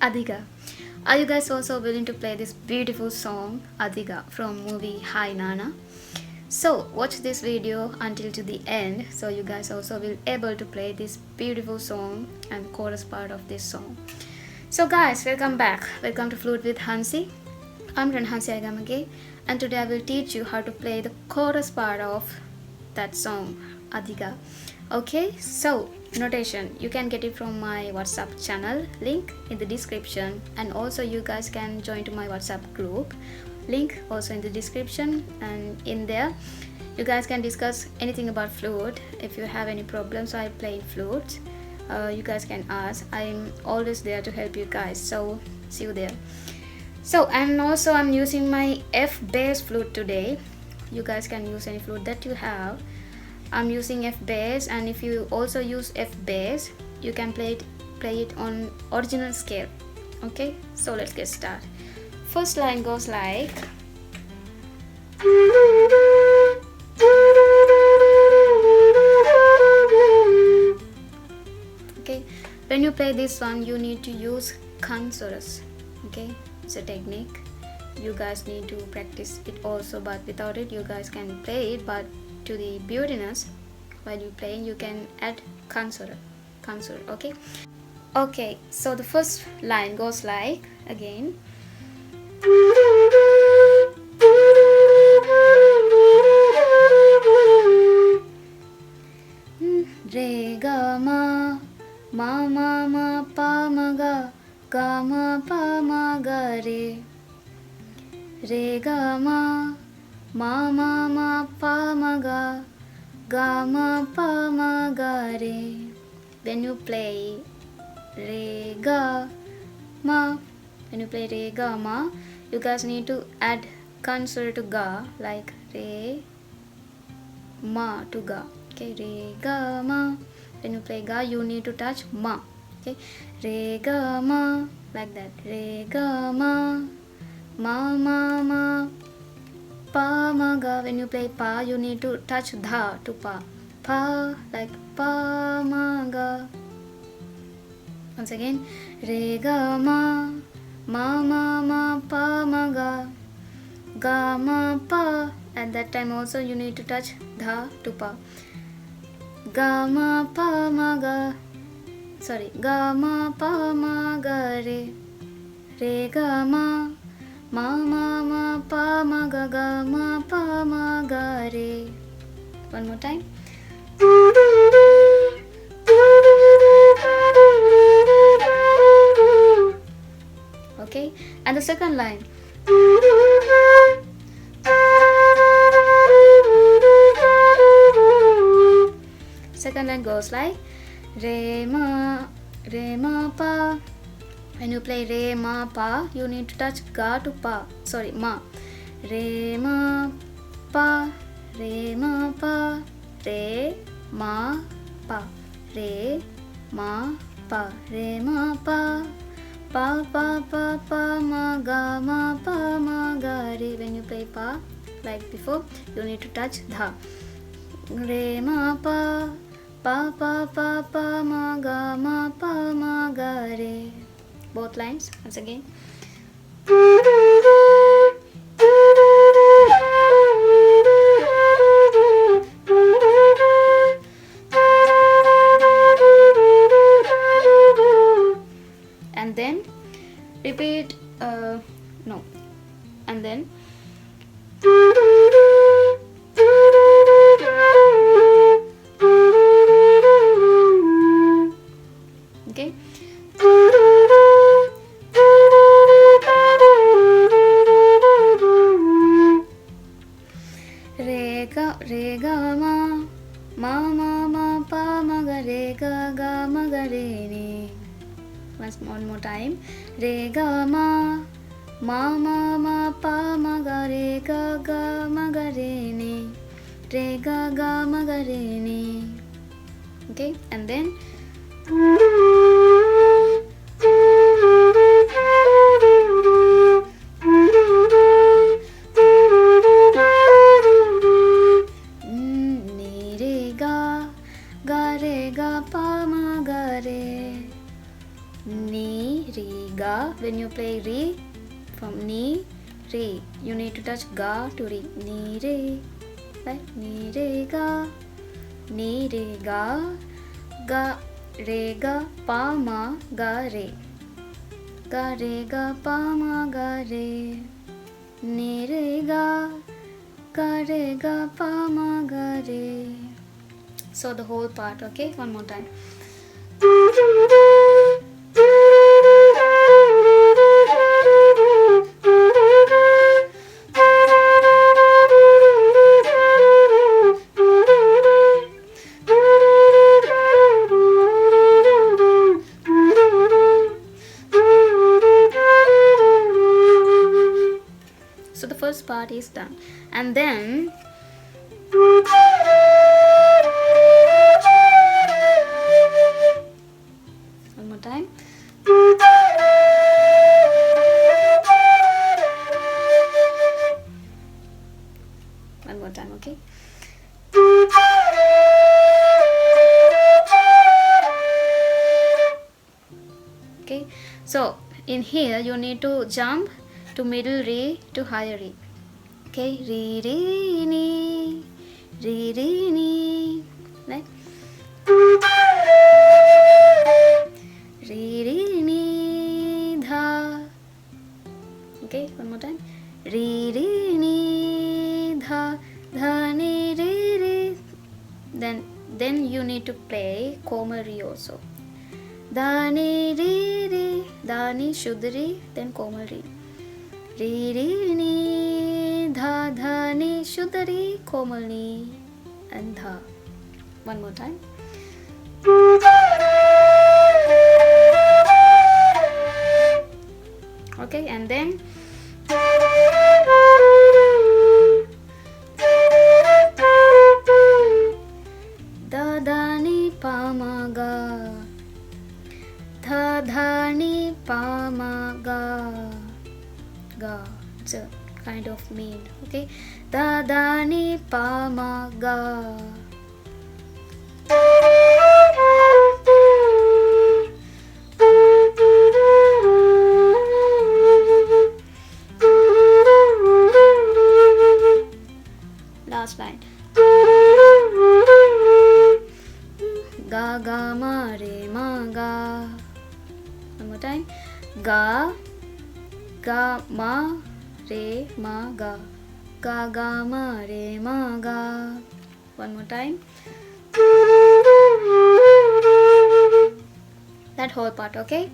Adiga. Are you guys also willing to play this beautiful song Adiga from movie Hi Nana? So watch this video until to the end, so you guys also will able to play this beautiful song and chorus part of this song. So guys, welcome back. Welcome to Flute with Hansi. I'm Hansi Agamage, and today I will teach you how to play the chorus part of that song Adiga. Okay, so notation you can get it from my WhatsApp channel, link in the description, and also you guys can join to my WhatsApp group, link also in the description, and in there you guys can discuss anything about flute. If you have any problems while playing flute, you guys can ask. I'm always there to help you guys, so see you there. So, and also I'm using my F bass flute today. You guys can use any flute that you have. I'm using F bass, and if you also use F bass, you can play it on original scale. Okay, so let's get started. First line goes like okay, when you play this one you need to use consoles. Okay, it's a technique, you guys need to practice it also, but without it you guys can play it, but to the beautiness while you playing you can add console. Okay, so the first line goes like again re ga ma ma ma ma pa ma ga ma pa ma ga re ga ma ma pa ma ga ma pa ma ga re. When you play re ga ma, you guys need to add consonant to ga, like re ma to ga. Okay, re ga ma. When you play ga, you need to touch ma. Okay, re ga ma, like that. Re ga ma ma pa ma ga. When you play pa, you need to touch dha to pa. Pa, like pa ma ga. Once again, re ga ma ma pa ma ga ma pa. At that time also you need to touch dha to pa. Ga ma pa ma ga. Sorry, ga ma pa ma ga re. Re ga ma ma pa ma ga ma pa ma ga re. One more time. Okay, and the second line. Second line goes like re ma pa. When you play re ma pa, you need to touch ga to pa. Sorry, ma. Re ma pa, re ma pa, re ma pa, re ma pa, re ma pa, pa pa pa pa ma ga re. When you play pa, like before, you need to touch dha. Re ma pa, pa pa pa pa ma ga re. Both lines once again. And then repeat no, and then okay. Re ga ma ma pa ma ga re ga ma ga re ni. One more time. Re ga ma ma pa ma ga re ga ma ga re ni. Re ga ma ga re ni. Okay, and then ni re ga re ga pa ma ga re. Ni re, ga. When you play re from ni, re, you need to touch ga to re. Ni, re, right? Ni, re, ga. Ni, re, ga. Ga, re, ga, pa, ma, ga, re. Ga, re, ga, pa, ma, ga, re. Ni, re, ga. Ga, re, ga, pa, ma, ga, re. So the whole part, okay? One more time. So the first part is done, and then one more time. One more time, okay? Okay, so in here you need to jump to middle re to higher re. Okay, re, re, ni, re, re, ni, right? Re, re, ni, dha. Okay, one more time. Re, re, ni, dha, dha, ni, re, re. Then you need to play komal re also. Da, ni, re, re, da, ni, shuddha re, then komal re. Re, re, ni, dha, dha, ni, shuddha re, komal ni, and dha. One more time. Okay, and then da, da, ni, pa, ma, ga. Dha, dha, ni, pa, ma, ga. Ga. It's a kind of mean. Okay. Da, da, ni, pa, ma, ga. Last line. Ga, ga, ma, re, ma, ga. One more time. Ga, ga, ma, re, ma, ga. Ga, ga, ma, re, ma, ga. One more time. That whole part, okay?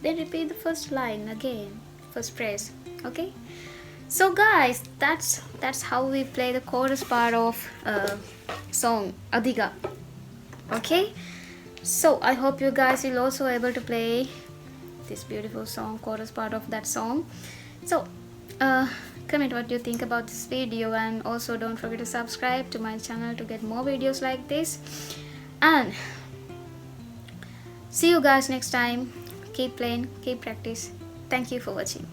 Then repeat the first line again, first phrase, okay? So guys, that's how we play the chorus part of song Adiga. Okay, so I hope you guys will also able to play this beautiful song, chorus part of that song. So comment what you think about this video, and also don't forget to subscribe to my channel to get more videos like this, and see you guys next time. Keep playing, keep practice. Thank you for watching.